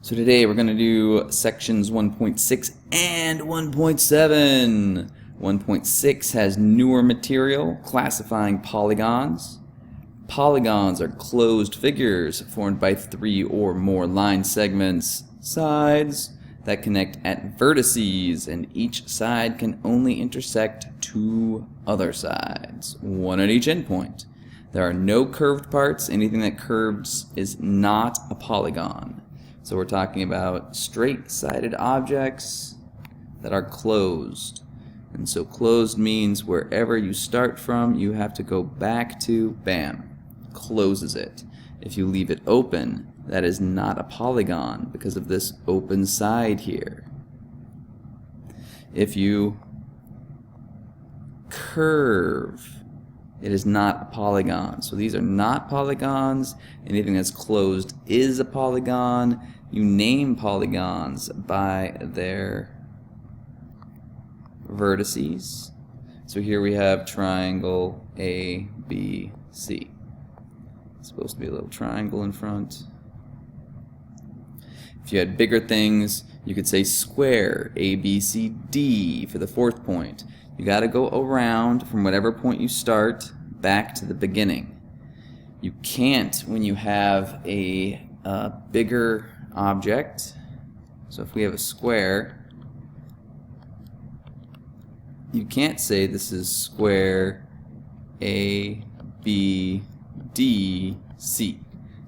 So today we're going to do sections 1.6 and 1.7. 1.6 has newer material classifying polygons. Polygons are closed figures formed by 3 or more line segments, sides, that connect at vertices, and each side can only intersect 2 other sides, one at each endpoint. There are no curved parts. Anything that curves is not a polygon. So we're talking about straight-sided objects that are closed. And so closed means wherever you start from, you have to go back to, bam, closes it. If you leave it open, that is not a polygon because of this open side here. If you curve, it is not a polygon. So these are not polygons. Anything that's closed is a polygon. You name polygons by their vertices. So here we have triangle ABC. It's supposed to be a little triangle in front. If you had bigger things, you could say square, ABCD for the 4th point. You got to go around from whatever point you start back to the beginning. You can't when you have a bigger object. So if we have a square, you can't say this is square A, B, D, C.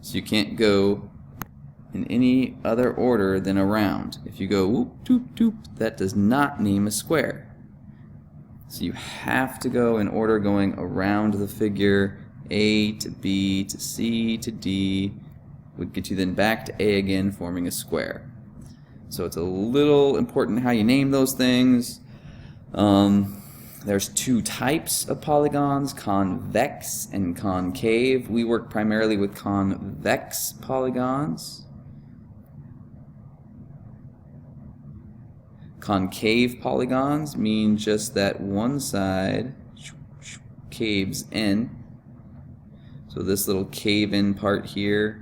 So you can't go in any other order than around. If you go whoop, doop, doop, that does not name a square. So you have to go in order going around the figure. A to B to C to D would get you then back to A again, forming a square. So it's a little important how you name those things. There's 2 types of polygons, convex and concave. We work primarily with convex polygons. Concave polygons mean just that one side caves in. So this little cave-in part here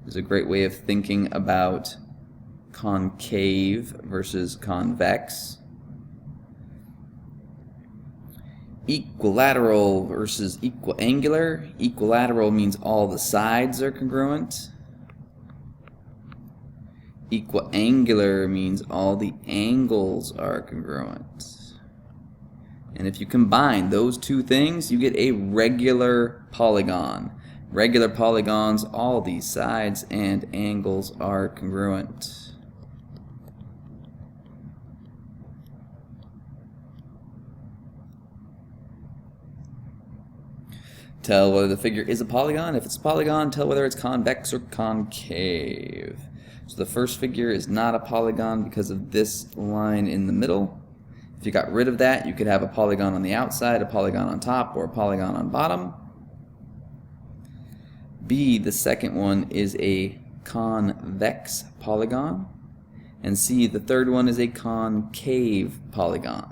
is a great way of thinking about concave versus convex. Equilateral versus equiangular. Equilateral means all the sides are congruent. Equiangular means all the angles are congruent. And if you combine those 2 things, you get a regular polygon. Regular polygons, all these sides and angles are congruent. Tell whether the figure is a polygon. If it's a polygon, tell whether it's convex or concave. So the first figure is not a polygon because of this line in the middle. If you got rid of that, you could have a polygon on the outside, a polygon on top, or a polygon on bottom. B, the second one, is a convex polygon. And C, the third one, is a concave polygon.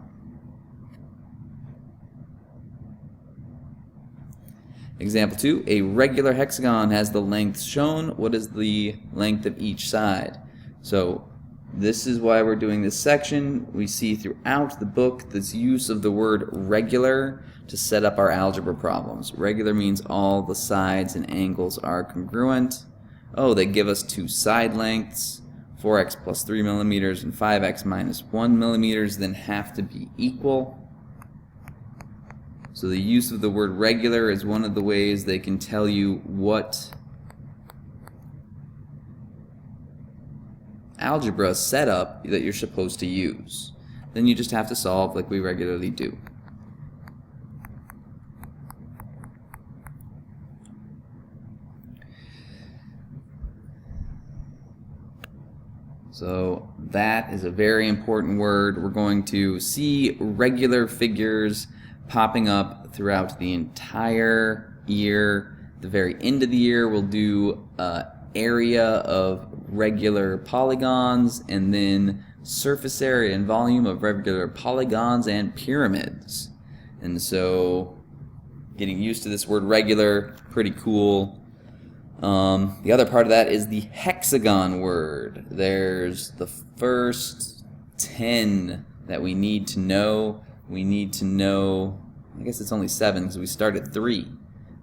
Example 2, a regular hexagon has the length shown. What is the length of each side? So this is why we're doing this section. We see throughout the book this use of the word regular to set up our algebra problems. Regular means all the sides and angles are congruent. Oh, they give us 2 side lengths. 4x plus 3 millimeters and 5x minus 1 millimeters then have to be equal. So the use of the word regular is one of the ways they can tell you what algebra setup that you're supposed to use. Then you just have to solve like we regularly do. So that is a very important word. We're going to see regular figures popping up throughout the entire year. At the very end of the year, we'll do area of regular polygons, and then surface area and volume of regular polygons and pyramids. And so getting used to this word regular, pretty cool. The other part of that is the hexagon word. There's the first 10 that we need to know. We need to know, I guess it's only 7 because we start at 3.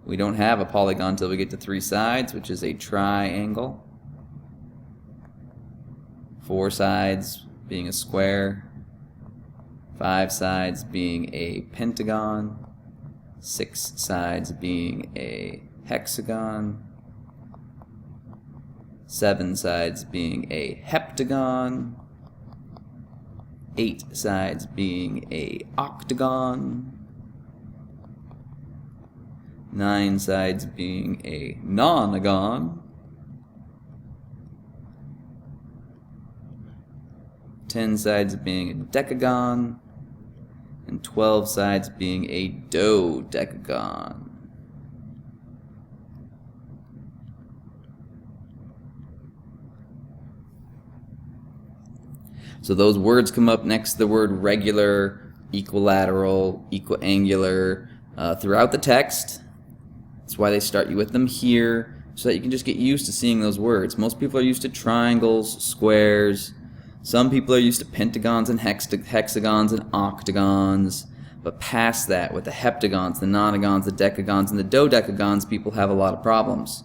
We don't have a polygon until we get to 3 sides, which is a triangle. 4 sides being a square. 5 sides being a pentagon. 6 sides being a hexagon. 7 sides being a heptagon. 8 sides being a octagon. 9 sides being a nonagon. 10 sides being a decagon. And 12 sides being a dodecagon. So those words come up next to the word regular, equilateral, equiangular throughout the text. That's why they start you with them here, so that you can just get used to seeing those words. Most people are used to triangles, squares. Some people are used to pentagons and hexagons and octagons. But past that, with the heptagons, the nonagons, the decagons, and the dodecagons, people have a lot of problems.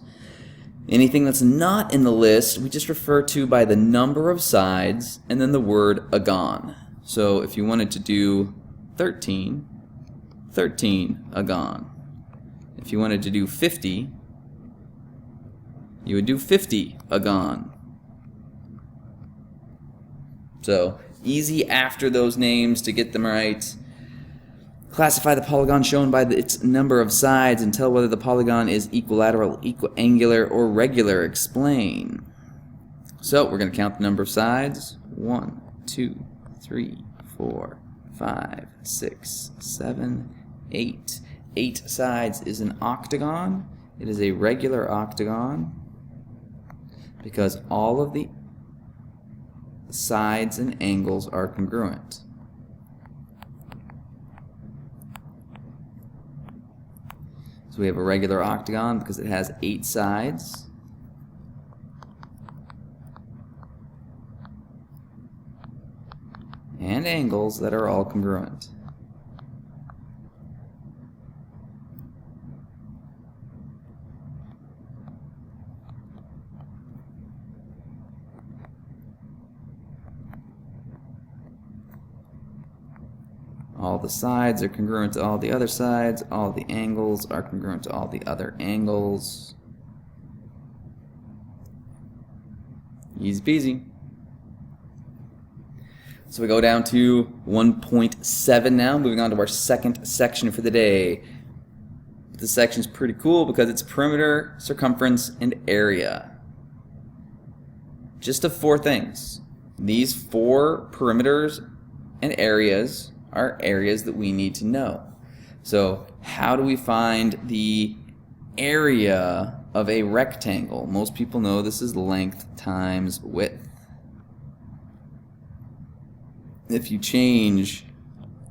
Anything that's not in the list, we just refer to by the number of sides and then the word agon. So if you wanted to do 13, 13 agon. If you wanted to do 50, you would do 50 agon. So easy after those names to get them right. Classify the polygon shown by its number of sides and tell whether the polygon is equilateral, equiangular, or regular. Explain. So we're going to count the number of sides. 1, 2, 3, 4, 5, 6, 7, 8. 8 sides is an octagon. It is a regular octagon because all of the sides and angles are congruent. So we have a regular octagon because it has 8 sides. And angles that are all congruent. All the sides are congruent to all the other sides. All the angles are congruent to all the other angles. Easy peasy. So we go down to 1.7 now, moving on to our second section for the day. This section is pretty cool because it's perimeter, circumference, and area. Just of 4 things. These 4 perimeters and areas are areas that we need to know. So how do we find the area of a rectangle? Most people know this is length times width. If you change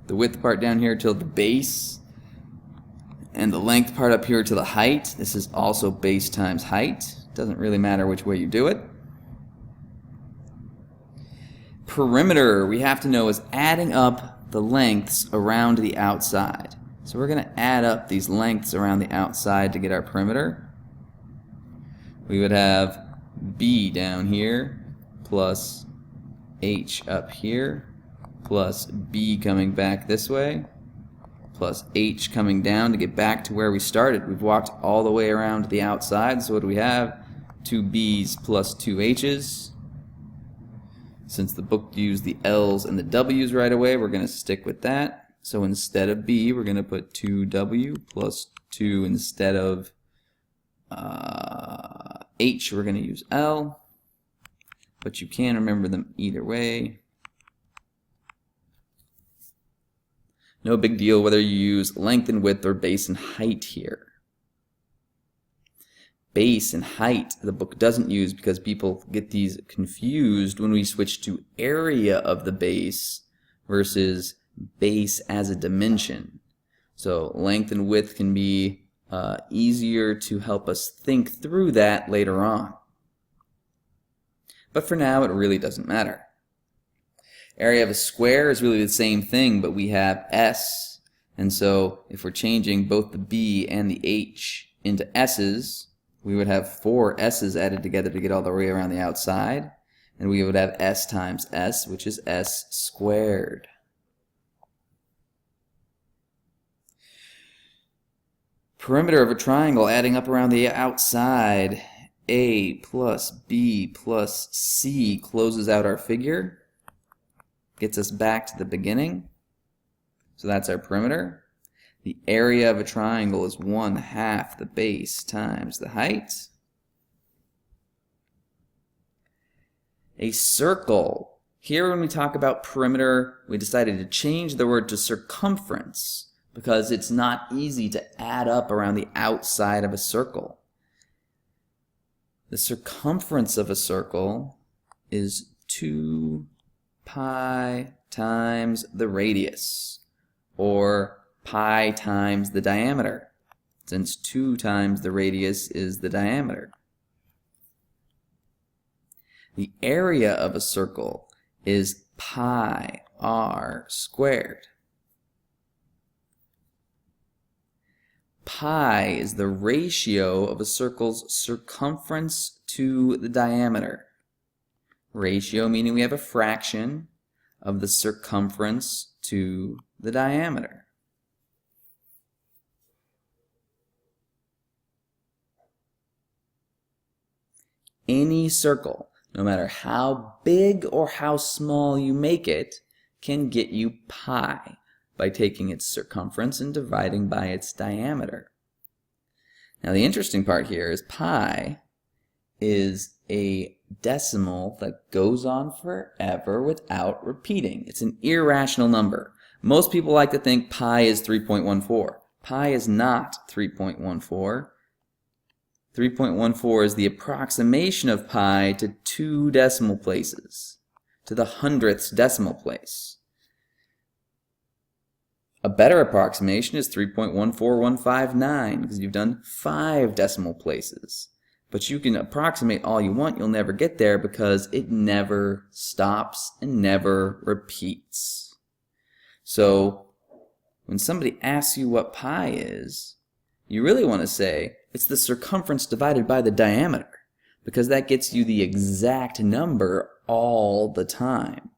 the width part down here to the base and the length part up here to the height, this is also base times height. Doesn't really matter which way you do it. Perimeter, we have to know, is adding up the lengths around the outside. So we're going to add up these lengths around the outside to get our perimeter. We would have B down here plus H up here plus B coming back this way plus H coming down to get back to where we started. We've walked all the way around the outside, so what do we have? 2 B's plus 2 H's. Since the book used the L's and the W's right away, we're going to stick with that. So instead of B, we're going to put 2W plus 2 instead of H, we're going to use L. But you can remember them either way. No big deal whether you use length and width or base and height here. Base and height the book doesn't use because people get these confused when we switch to area of the base versus base as a dimension. So length and width can be easier to help us think through that later on. But for now, it really doesn't matter. Area of a square is really the same thing, but we have S, and so if we're changing both the B and the H into S's, we would have 4 S's added together to get all the way around the outside, and we would have S times S, which is S squared. Perimeter of a triangle adding up around the outside. A plus B plus C closes out our figure, gets us back to the beginning. So that's our perimeter. The area of a triangle is 1/2 the base times the height. A circle. Here when we talk about perimeter, we decided to change the word to circumference because it's not easy to add up around the outside of a circle. The circumference of a circle is 2 pi times the radius, or pi times the diameter, since 2 times the radius is the diameter. The area of a circle is pi r squared. Pi is the ratio of a circle's circumference to the diameter. Ratio meaning we have a fraction of the circumference to the diameter. Any circle, no matter how big or how small you make it, can get you pi by taking its circumference and dividing by its diameter. Now the interesting part here is pi is a decimal that goes on forever without repeating. It's an irrational number. Most people like to think pi is 3.14. Pi is not 3.14. 3.14 is the approximation of pi to 2 decimal places, to the 100th decimal place. A better approximation is 3.14159 because you've done 5 decimal places. But you can approximate all you want, you'll never get there because it never stops and never repeats. So when somebody asks you what pi is, you really want to say it's the circumference divided by the diameter, because that gets you the exact number all the time.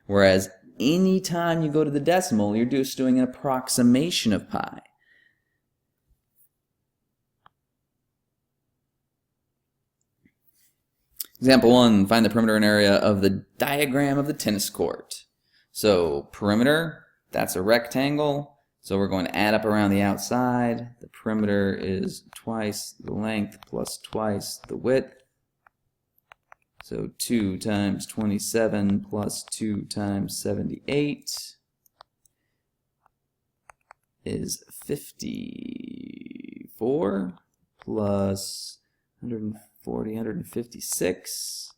Whereas any time you go to the decimal, you're just doing an approximation of pi. Example 1, find the perimeter and area of the diagram of the tennis court. So perimeter, that's a rectangle. So we're going to add up around the outside. The perimeter is twice the length plus twice the width. So 2 times 27 plus 2 times 78 is 54 plus 140, 156.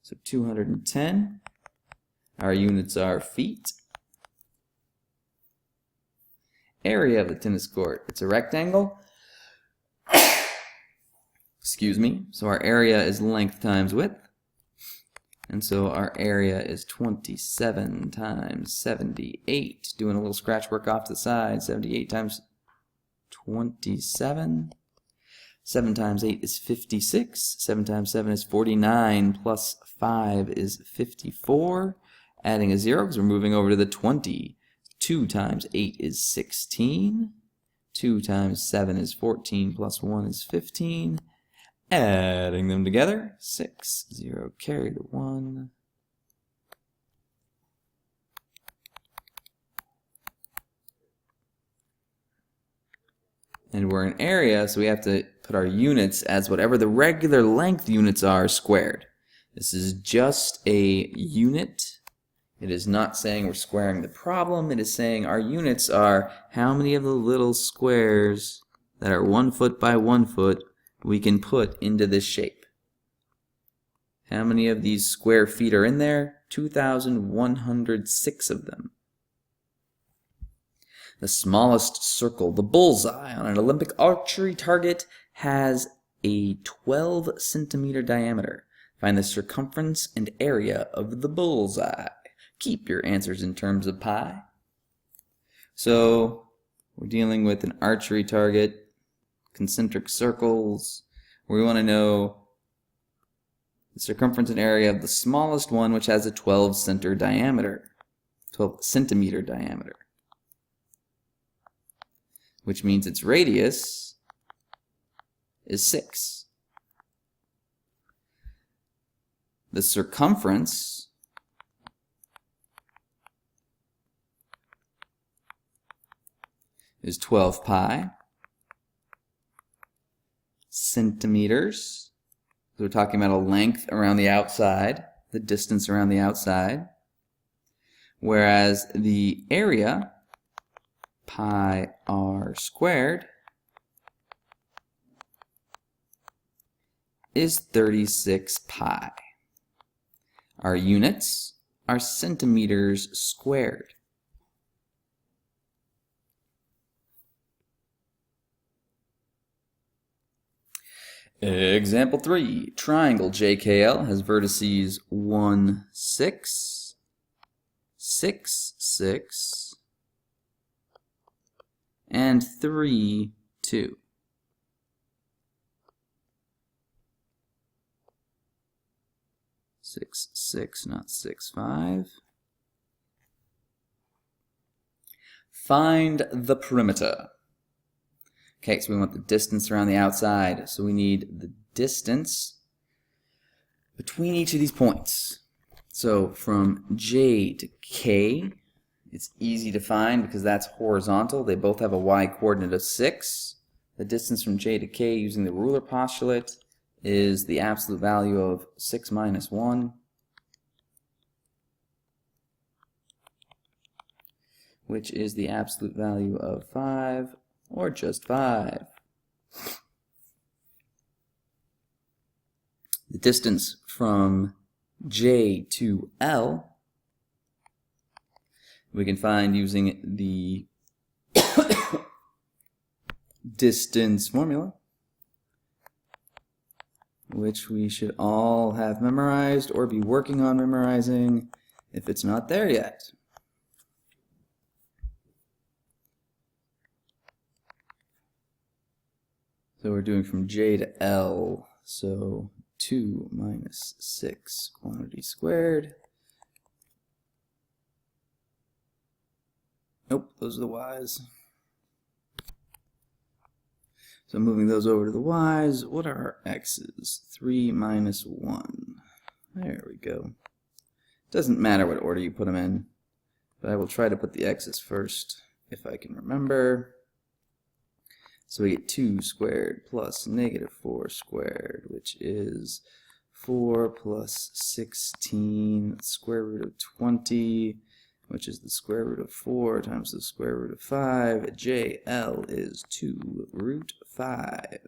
So 210. Our units are feet. Area of the tennis court. It's a rectangle. Excuse me. So our area is length times width. And so our area is 27 times 78. Doing a little scratch work off to the side. 78 times 27. 7 times 8 is 56. 7 times 7 is 49. Plus 5 is 54. Adding a 0 because we're moving over to the 20. 2 times 8 is 16. 2 times 7 is 14. Plus 1 is 15. Adding them together, 6, 0, carry the 1. And we're in area, so we have to put our units as whatever the regular length units are squared. This is just a unit. It is not saying we're squaring the problem. It is saying our units are how many of the little squares that are 1 foot by 1 foot we can put into this shape. How many of these square feet are in there? 2,106 of them. The smallest circle, the bullseye, on an Olympic archery target has a 12 centimeter diameter. Find the circumference and area of the bullseye. Keep your answers in terms of pi. So we're dealing with an archery target, concentric circles. We want to know the circumference and area of the smallest one, which has a 12 centimeter diameter, which means its radius is 6. The circumference is 12 pi centimeters. So we're talking about a length around the outside, the distance around the outside. Whereas the area, pi r squared, is 36 pi. Our units are centimeters squared. Example 3. Triangle JKL has vertices 1, 6, 6, 6, and 3, 2. Six, 6, not 6, 5. Find the perimeter. Okay, so we want the distance around the outside. So we need the distance between each of these points. So from J to K, it's easy to find because that's horizontal. They both have a y coordinate of 6. The distance from J to K using the ruler postulate is the absolute value of 6 minus 1, which is the absolute value of 5, or just 5. The distance from J to L we can find using the distance formula, which we should all have memorized or be working on memorizing if it's not there yet. So we're doing from J to L, so 2 minus 6 quantity squared. Nope, those are the y's. So moving those over to the y's, what are our x's? 3 minus 1. There we go. Doesn't matter what order you put them in, but I will try to put the x's first if I can remember. So we get 2 squared plus negative 4 squared, which is 4 plus 16 square root of 20, which is the square root of 4 times the square root of 5. JL is 2 root 5.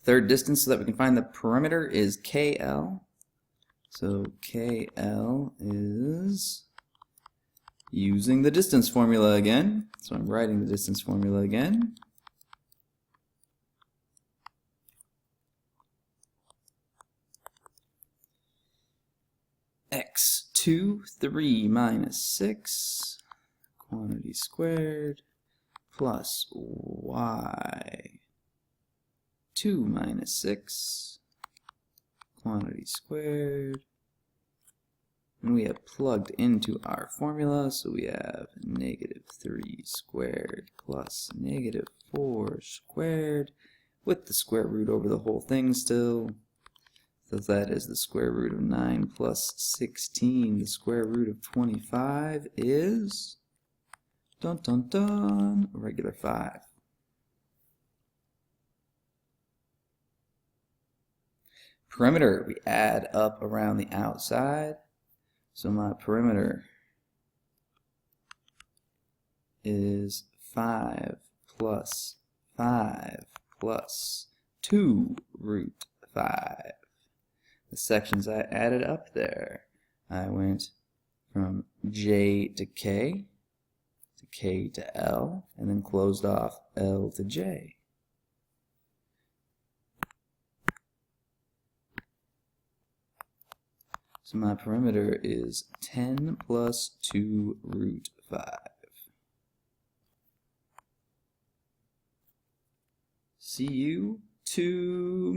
Third distance so that we can find the perimeter is KL. So KL is using the distance formula again. So I'm writing the distance formula again. X2, 3 minus 6, quantity squared, plus Y, 2 minus 6, quantity squared. And we have plugged into our formula, so we have negative 3 squared plus negative 4 squared with the square root over the whole thing still. So that is the square root of 9 plus 16. The square root of 25 is, dun dun dun, a regular 5. Perimeter, we add up around the outside. So my perimeter is 5 plus 5 plus 2 root 5. the sections I added up there. I went from J to K to L, and then closed off L to J. So my perimeter is 10 plus 2 root 5. See you tomorrow.